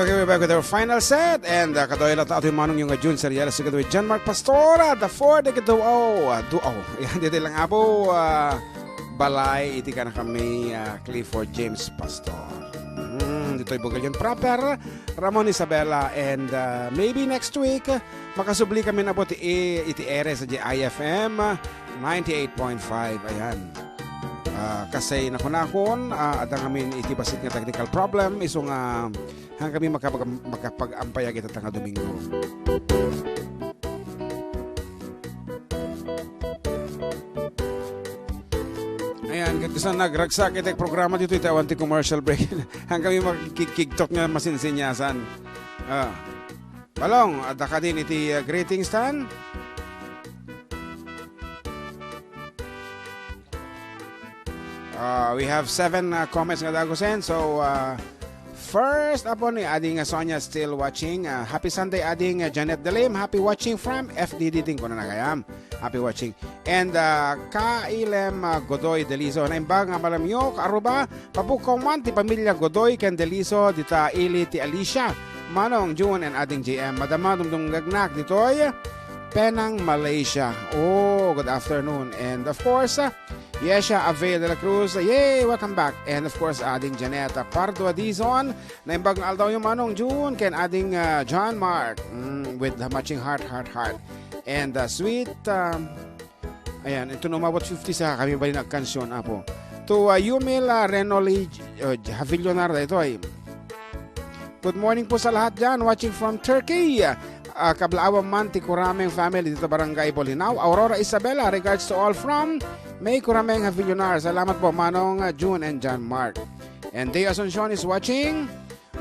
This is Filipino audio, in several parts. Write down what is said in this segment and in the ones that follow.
Okay, we're back with our final set. And katoy lang ato yung manong yung Jun Seriales together with John Mark Pastora. The four, the duo. Yan, dito lang apo. Balay, iti ka na kami Clifford James Pastor. Dito'y bugal yun proper. Ramon Isabella. And maybe next week, makasubli kami na po iti ere sa IFM 98.5. Ayan. Kasi nakunakon, ada ngamin itibasit nga technical problem. Iso nga hanggang kami makapag-ampayag ito nga Domingo. Ayan, kasi nagragsak ito programa dito, ito anti-commercial break. Hanggang kami makikigtok nga masinsinyasan. Balong, ada ka din iti greetings tan? We have 7 comments nga dagosen. So, first upon ni ading Sonia still watching. Happy Sunday ading Janet Dalim. Happy watching from FDD ting ko na nagayam. Happy watching. And Kailem Godoy Delizo. Naimbag nga malamyo karuba. Papukaw man ti pamilya Godoy ken Delizo dita ili ti Alicia. Manong June and ading JM. Madama dumdum gagnak ditoy Penang, Malaysia. Oh, good afternoon. And of course, Yesha Ave de la Cruz. Yay, welcome back. And of course, ading Janeta Pardo Adizon. Naimbag nga aldaw yung manong June. Ken ading John Mark with the matching heart. And sweet, ayan, ito numabot 50 sa kami bali nagkansyon apo. To Yumil Renoli Havillonar, ito ay. Good morning po sa lahat dyan, watching from Turkey. Kablaawang man ti Kurameng family dito Barangay Bolinaw. Aurora Isabella, regards to all from May Kurameng Havillonar. Salamat po Manong June and John Mark. And Day Asuncion is watching.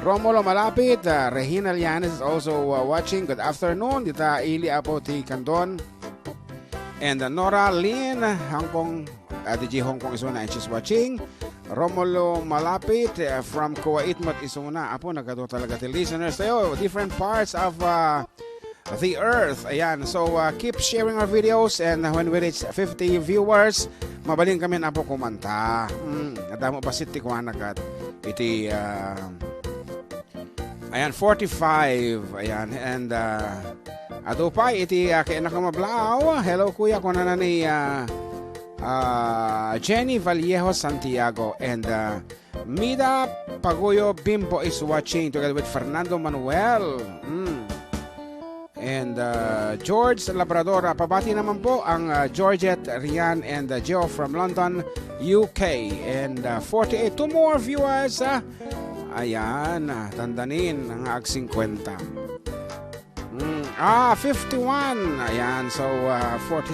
Romulo Malapit, Regina Lianes is also watching. Good afternoon. Dita Ili Apo ti Candon. And Nora Lin, Hong Kong, DG Hong Kong is una and she's watching. Romulo Malapit from Cauayan City is una. Apo, nagkato talaga ti listeners tayo. Different parts of the earth. Ayan. So, keep sharing our videos and when we reach 50 viewers, mabalin kami na po kumanta. Nadamo pa siti ko anagat. Iti, ayan, 45. Ayan. And, ato pa, iti kaya nakamablaw. Hello, kuya. Kuna na ni Jenny Vallejo Santiago. And, Mida Pagoyo Bimbo is watching together with Fernando Manuel. And George Labrador, pabati naman po ang Georgette, Rian, and Joe from London, UK. And 48, 2 more viewers. Ayan, tandanin ang ag 50. 51. Ayan, so 40,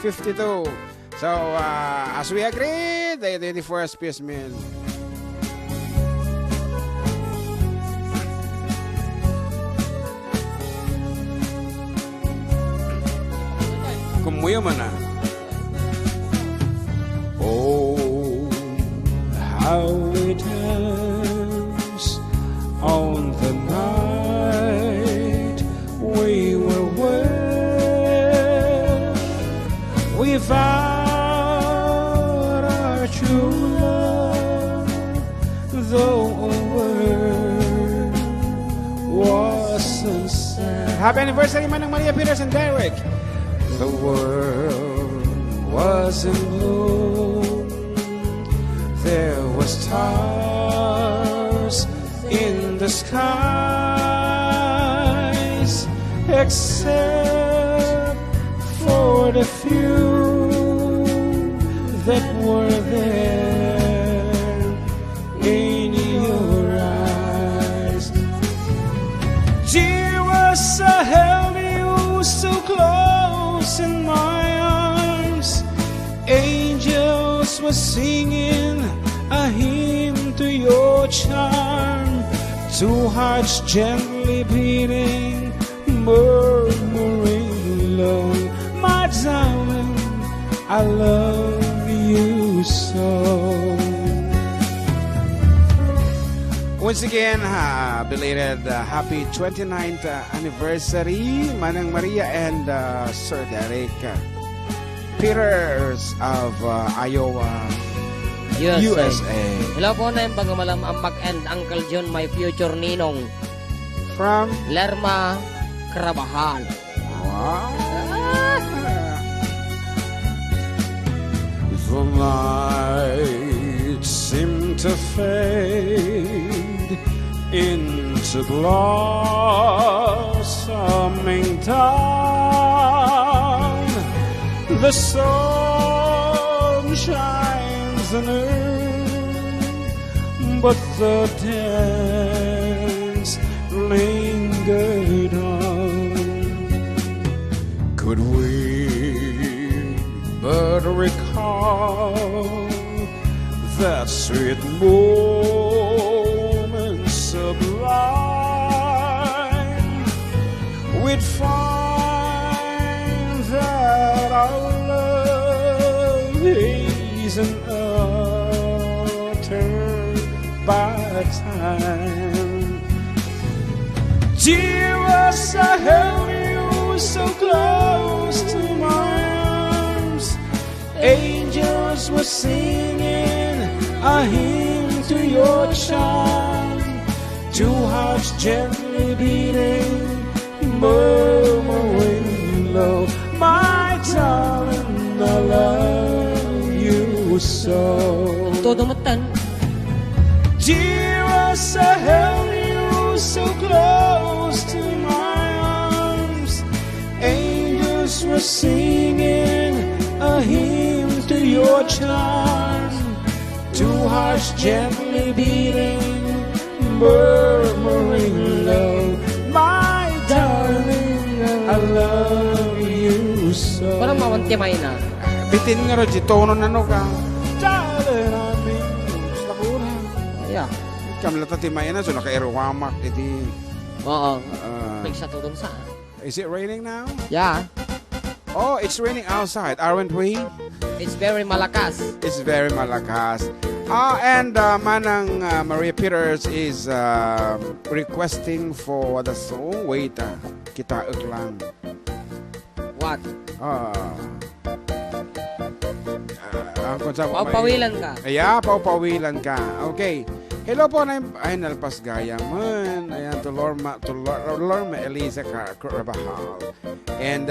52. So, as we agreed, the first piece meal. Kumuyo man na. Oh, how it turns on the night we were wed. We vowed our true love, though a word wasn't said. Happy anniversary Manang Maria Peters and Derek. The world was in bloom. There were stars in the skies, except for the few that were there in your eyes. Dearest, I held you so close in my arms. Angels were singing a hymn to your charm. 2 hearts gently beating, murmuring low, my darling, I love you so. Once again, belated happy 29th anniversary, Manang Maria and Sir Derek Peters of Iowa, USA. Hello po na yung pagmamalam ang and Uncle John, my future ninong. from Lerma Carabajal. Wow. The night seemed to fade into blossoming dawn. The sun shines anew, but the dance lingered on. Could we but recall that sweet moment sublime, we'd find that our love isn't uttered by time. Dear us, I held you so close to my arms. Angels were singing a hymn to your charm. Two hearts gently beating, murmuring low, my darling, I love you so. Todo matan. Dear us, I held you so close to my arms. Angels were singing a hymn to your charm. Two hearts gently beating, murmuring low, my darling, I love you so. Parang mawantimay na. Bitin nga rin, tono na no ka. Darling, I miss lakuna. Yeah. Kamla timay na, so naka-aerowamak, iti. Oo. Bigsa to dun sa. Is it raining now? Yeah. Oh, it's raining outside, aren't we? It's very malakas. It's very malakas. And Manang Maria Peters is requesting for the song. Wait, kita lang. What? Paupawilan ka. Yeah, paupawilan ka. Okay. Hello po na ay nalpas gaya man. Ayan to Lorma Elisa Carabajal. And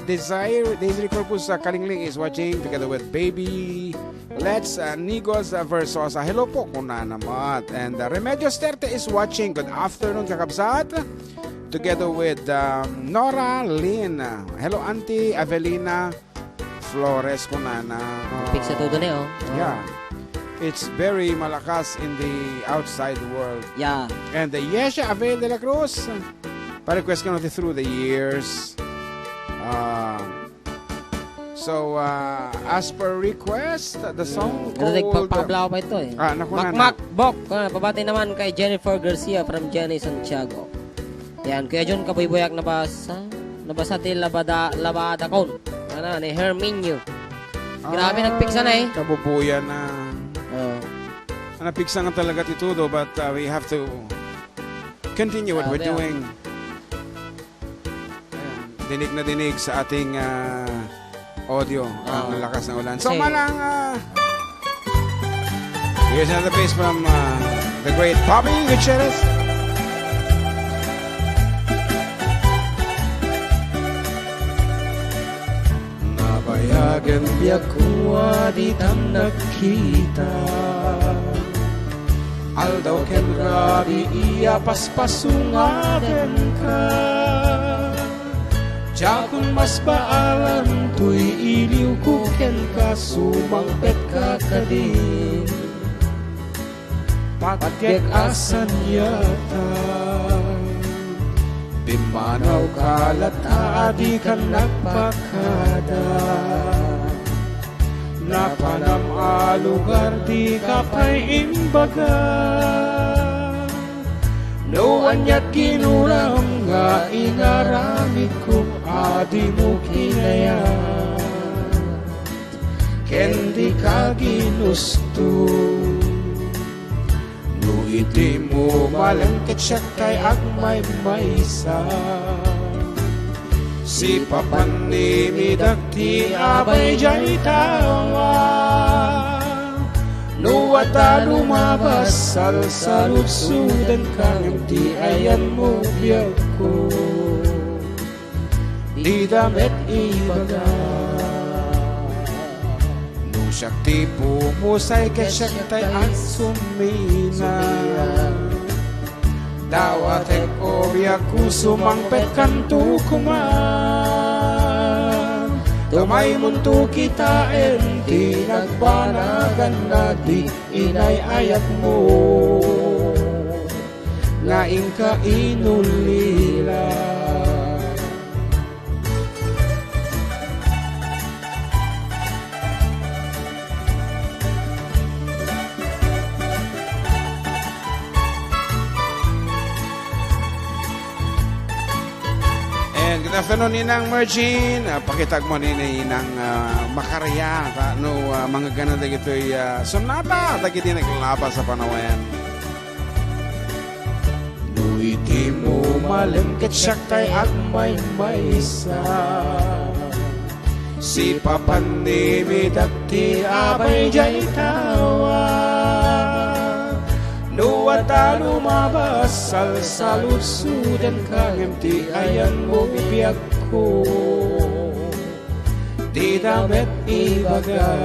Desire Corpus Kalingling is watching together with Baby Let's Nigos Versosa. Hello po kuna naman. And Remedios Terte is watching. Good afternoon kakabsat. Together with Nora Lynn. Hello Auntie Avelina Flores kunana. Pigsa todo na Yeah. It's very malakas in the outside world. Yeah. And the Yesha Abel de la Cruz, pa-request ko natin through the years. So, as per request, the song called... Nagpapablaw pa ito eh. Nakunan. Bok. Pabati naman kay Jennifer Garcia from Jenny Santiago. Yan, Kuya Jun Kabuy-Buyak nabasa til labada kon. Ano, ni Herminio. Grabe, nagpiksa na eh. Kabubuyan na. Napiksa nga talaga titudo, but we have to continue what we're doing. Dinig na dinig sa ating audio. Ang lakas ng ulan. So, malang here's another piece from the great Bobby Gutierrez. Nabayagan biya kuwa di tam nakita. Aldaw ken rabi iya paspasungaden ka. Jakun mas baalan tuy iliw ko ken ka sumangpet ka kadin. Pagyag asan yata. Bimanaw kalata di ka nagpakada. Napanam lugar di ka pa'y imbaga. No anyat kinuram nga ingaramid kong adi mo kinaya. Ken di ka ginusto. No iti mo malangkit siya kay agmay maysa. Si papan ni midagti abay jay tawa. Nuwata lumabas salsalusudan kang di ayan mo biyag ko di damit ibaga no syakti pumusay kay syaktay at sumina dawat ek o biyag ko sumangpet kanto kuman Tumay munto kita di nagbanagan na di inayayat mo Ngaing ka inulila Good afternoon, Ninang Mergin. Pakitag mo Ninang makarya. No, mga ganun na ito'y sonata. Tagi din naglalaba sa panawayan. No, iti mo malengket syaktay at may maysa. Si papanimid at ti abay jay tawa. Nuwata lumabas salsalusudan kang ti ayan mo bibiyag ko di damit ibaga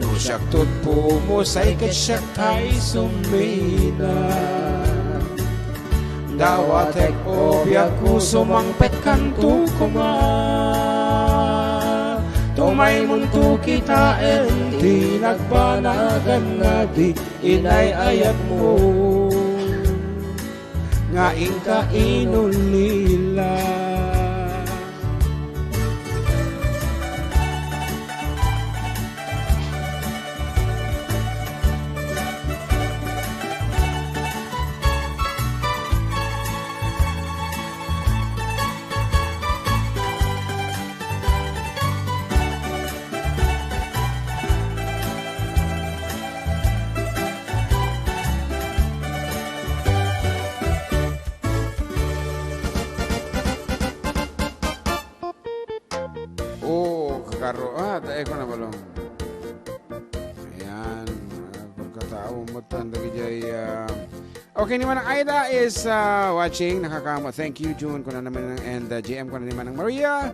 no syaktut pumusay ket syaktay sumina dawatek o biyag ko sumangpet kanto kuma Tumay munto kita di nagbanagan na di inayayat mo Ngaing ka inulila Tayo ko na balong. Ayan. Pagkatao mo tanda okay naman ang Adda is watching. Nakakama. Thank you, Jun. Kuna naman and JM kuna naman ng Maria.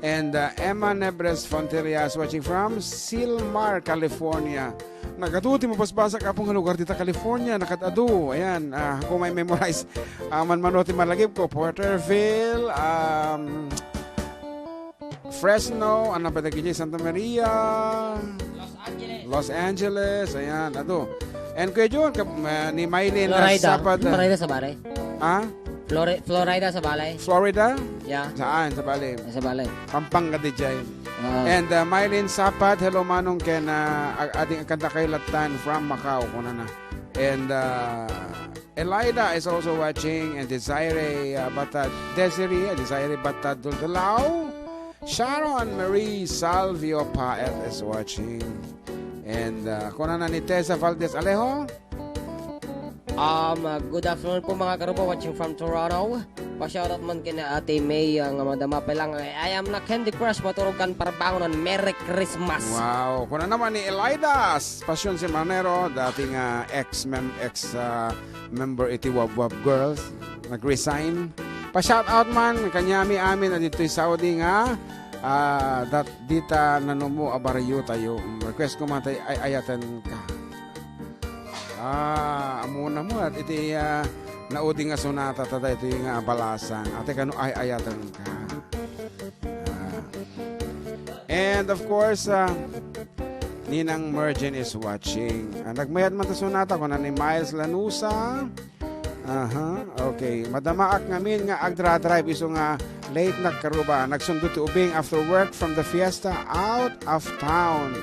And Emma Nebres Fontelias watching from Silmar, California. Nagatuti mo pasbasa ka pong lugar dito California. Nakatado. Ayan. Kung may memorize. Manmanuti malagip ko. Porterville. Fresno, ano ba tagi Santa Maria, Los Angeles, ayan, ato. And kuya Jun, ni Maylin Florida sa balay. Ha? Florida sa balay. Florida? Yeah. Saan? Sa balay. Sa balay. Pampanga di jay. And Maylin Sapat, hello manong ken ating kanta kay Latan from Macau, kuna na. And Elida is also watching and Desiree Batad Duldulao. Sharon Marie Salvio Paet is watching. And kuna na ni Tessa Valdez Alejo. Good afternoon po mga karupo watching from Toronto. Pa-shoutout man kina Ate May ang madama pa lang. I am na Candy Crush maturugan para bangonan. Merry Christmas. Wow. Kuna naman ni Elidas Pasyon si Manero, dating ex-member iti Wab Girls. Nag-resign. Pa-shoutout man kanyami amin na dito'y Saudi nga dita nanumo abarayo tayo. Request ko matay ayatan ka. Amuna mo at iti naudi nga sonata tada ito nga balasan. Ate kano ayatan ka. And of course Ninang Mergen is watching. Nagmayad man ta sonata ko na ni Miles Lanusa. Okay. Madamaak ngamin nga agdra-drive iso nga late na karuba. Nagsundo ti ubing after work from the fiesta out of town.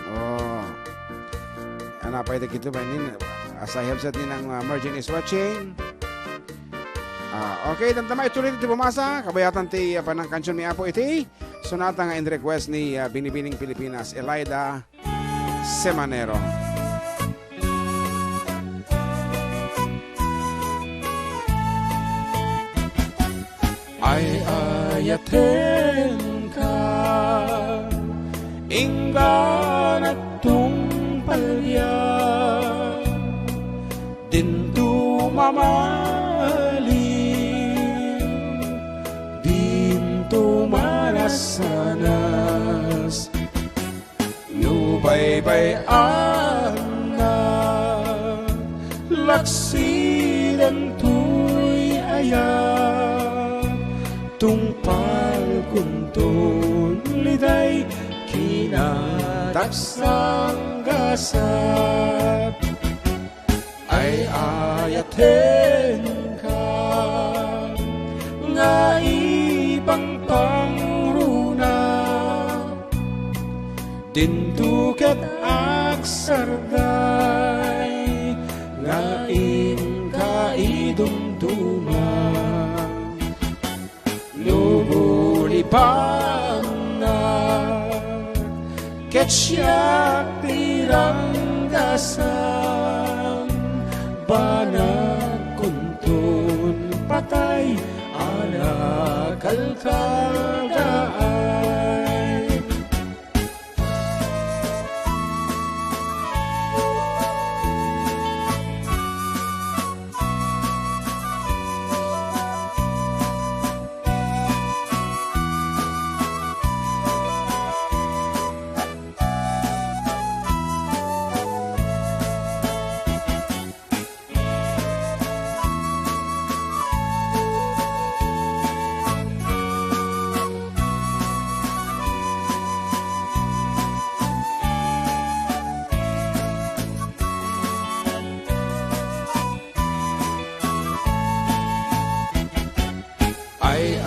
Pwede kito ba nina? As I have said, Ninang Mergen is watching. Okay, damdama ituloy ti bumasa. Kabayatan ti panang kansyon ni Apo iti. Sonata nga in request ni Binibining Pilipinas, Elida Semanero. Ay ayaten ka inggan at mamalim dinto marasanas nubaybayan na laksidan tuy ayat tungpal kuntun liday kinataksang gasat ay ayaten ka nga ibang pangruna dintukat aksarday nga inkaidumduma lubulipan na ketsiyak tiranggasan banag kuntun patay anak kalkaldaay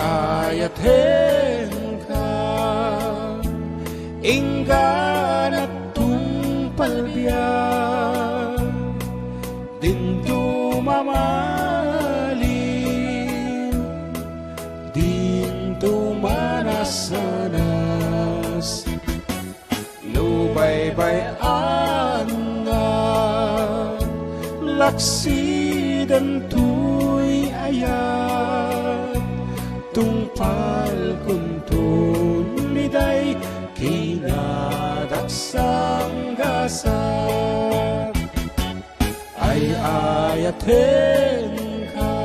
ayaten ka inggan at tungpalbiyan dinto mamalim dinto manasanas nubaybayan na laksidan tuy ayat tungpal kuntun liday kinadaksang gasat ay ayaten ka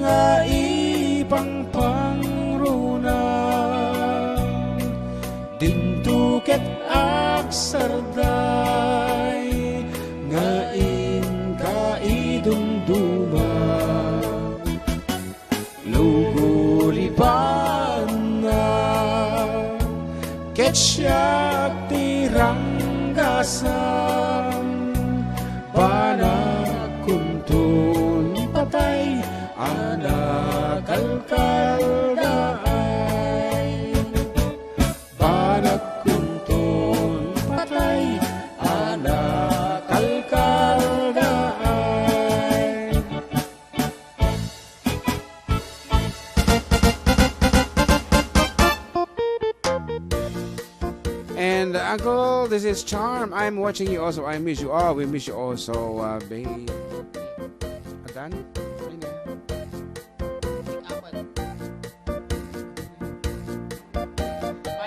nga ibang pangruna dintuket aksarday nga inkaidumduma lugulipan na ketsiyak tiranggasan banag kuntun patay anak kalkaldaay banag kuntun patay anak kalkaldaay. And Uncle, this is Charm. I'm watching you also. I miss you all. We miss you also, babe. Adan?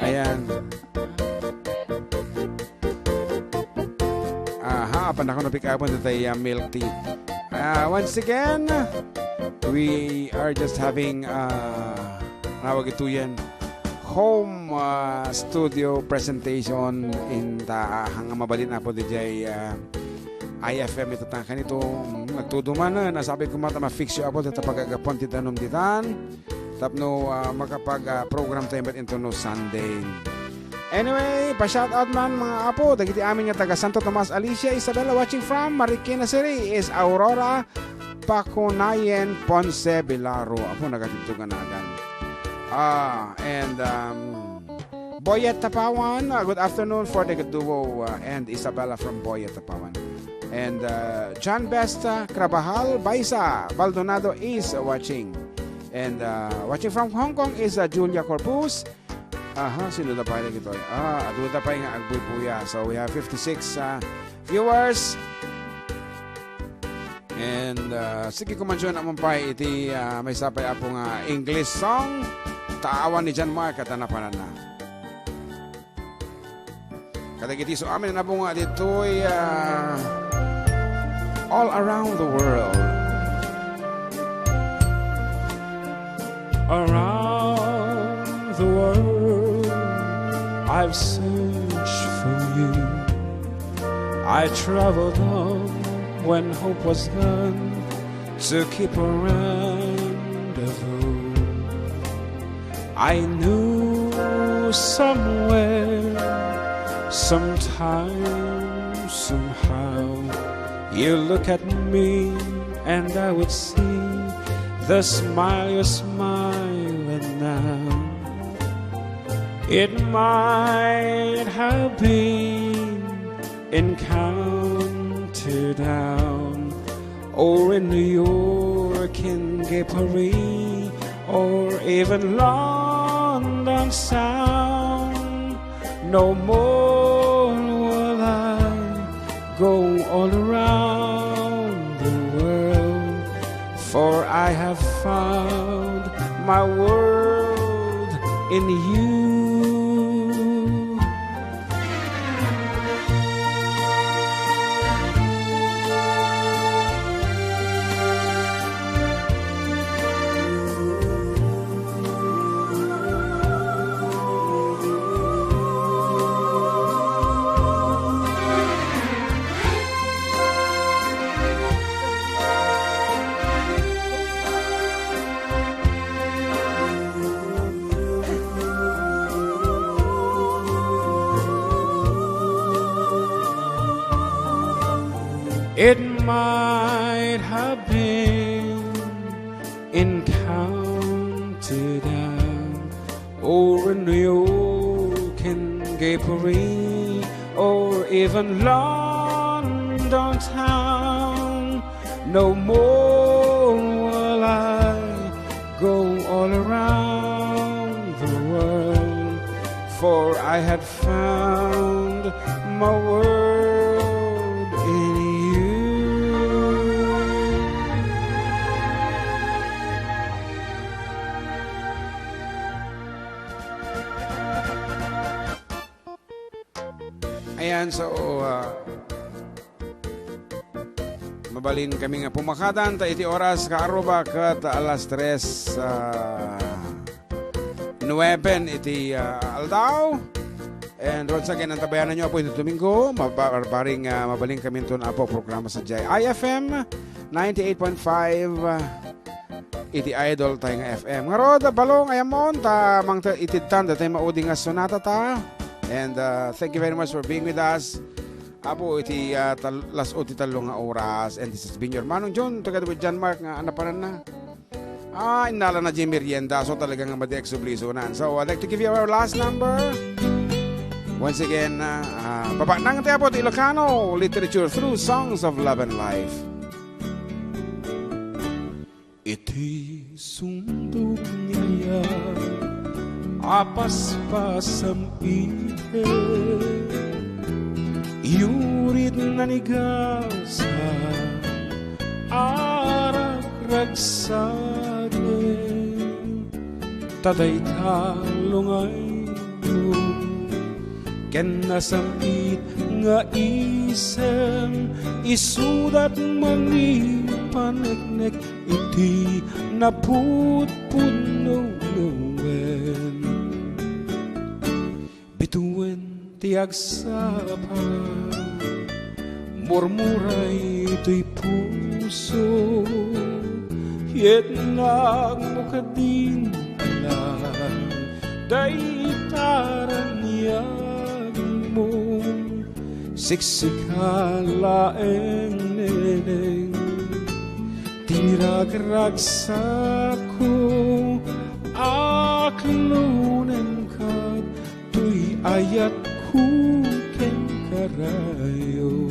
Ayan. Aha, panahon na pick up on the milk tea. Once again, we are just having nawag ito yan home studio presentation in ta hanga mabalin na po DJ IFM ito tang kanito nagtuduman na nasabi ko mata ma-fix you apo dito pagagapon titanom ditan tapno makapag program tayo into no Sunday. Anyway, pa-shout out man mga apo dagiti amin nga taga Santo Tomas Alicia Isabela watching from Marikina City is Aurora Pacunayen Ponce Bilaro apo nagatitugan nagan. And Boyet Tapawan, good afternoon for the duo and Isabella from Boyet Tapawan. And John Besta Krabahal Baisa Baldonado is watching. And watching from Hong Kong is Julia Corpus. Sino na pa rin ito? Aduda pa yung agbubuya. So we have 56 viewers. And sige kumansyon naman pa iti may sapay apong English song. Taawan ni John Mark at anapanan na. Kadagiti so amin na po nga dito'y all around the world. Around the world, I've searched for you. I traveled on when hope was gone to keep a rendezvous. I knew somewhere, sometime, somehow, you look at me and I would see the smile you're smiling now. It might have been in County Down, or in New York, in Gay Paris, or even London Sound. No more will I go all around the world, for I have found my world in you. It might have been in County Down, or in New York, in Gay Paris, or even London Town. No more will I go all around the world, for I had found my world in you. Ayan, so mabalin kami nga pumakatan ta iti oras kaaruba kat alas 3:09 iti aldaw. And once again, ang tabayanan nyo po ito Domingo. Mabaling kami ito na po programa sa IFM 98.5 iti Idol tayo nga FM. Nga rod, balong ayamon, ta mang itidtan, da tayo mauding nga sonata ta. And thank you very much for being with us. Apo iti las uti talong nga oras. And this has been your Manong Jun, together with John Mark nga anapanan na. Inala na Jim Merienda, so talagang madi-exo blisonan. So I'd like to give you our last number. Once again, baba nang tayo po Ilocano literature through songs of love and life. Iti sundog niya apas-pasam ihe iurit na nigasa arak ragsade taday talungay mo ken nasamit nga isem isudat mangipaneknek iti naputpuno-nuwen bituwen ti agsapa murmuray ito'y puso yet nagmukadin lang daitaran niya mo siksikalaeng neneng tiragragsa ko aklunen ka tuy ayat kuken karayo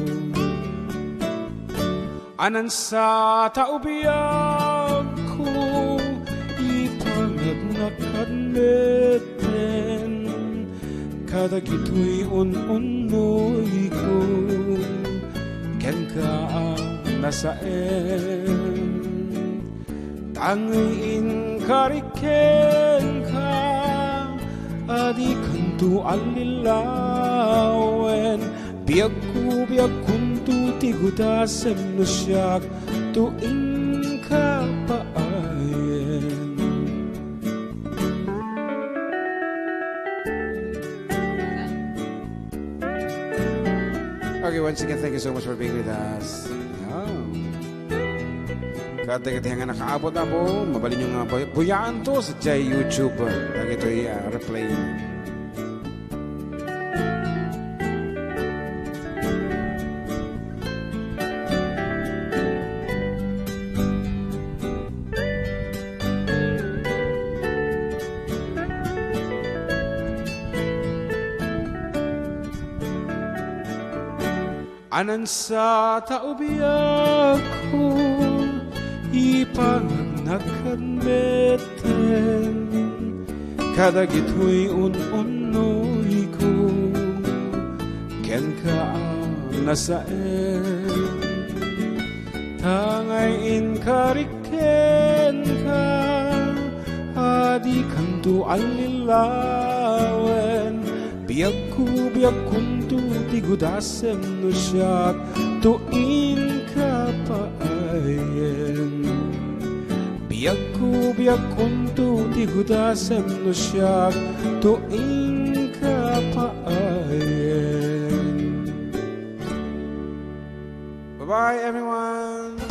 anan sa taubiyag ko ipanagnakaneten kada gito'y un-unoy ko ken ka ang nasaen tangiin kariken ka adi kanto alilawen biag kuntu ti gudasem no siyak tuing kapaayen. Okay, once again, thank you so much for being with us. Kaya nga nakaabot na po, mabalin nyo nga buyaan to sa YouTube. Lagi ito'y replay. Anan sa taubiyak ko ipangagnakan beten kadagit huy un-unoy ko ken ka nasaen tangay in kariken ka adi kanto alilawen biyak kunto ti gudasem no siyak tuin ka paayen. Biyak kunto ti gudasem no siyak tuin ka paayen. Bye-bye, everyone.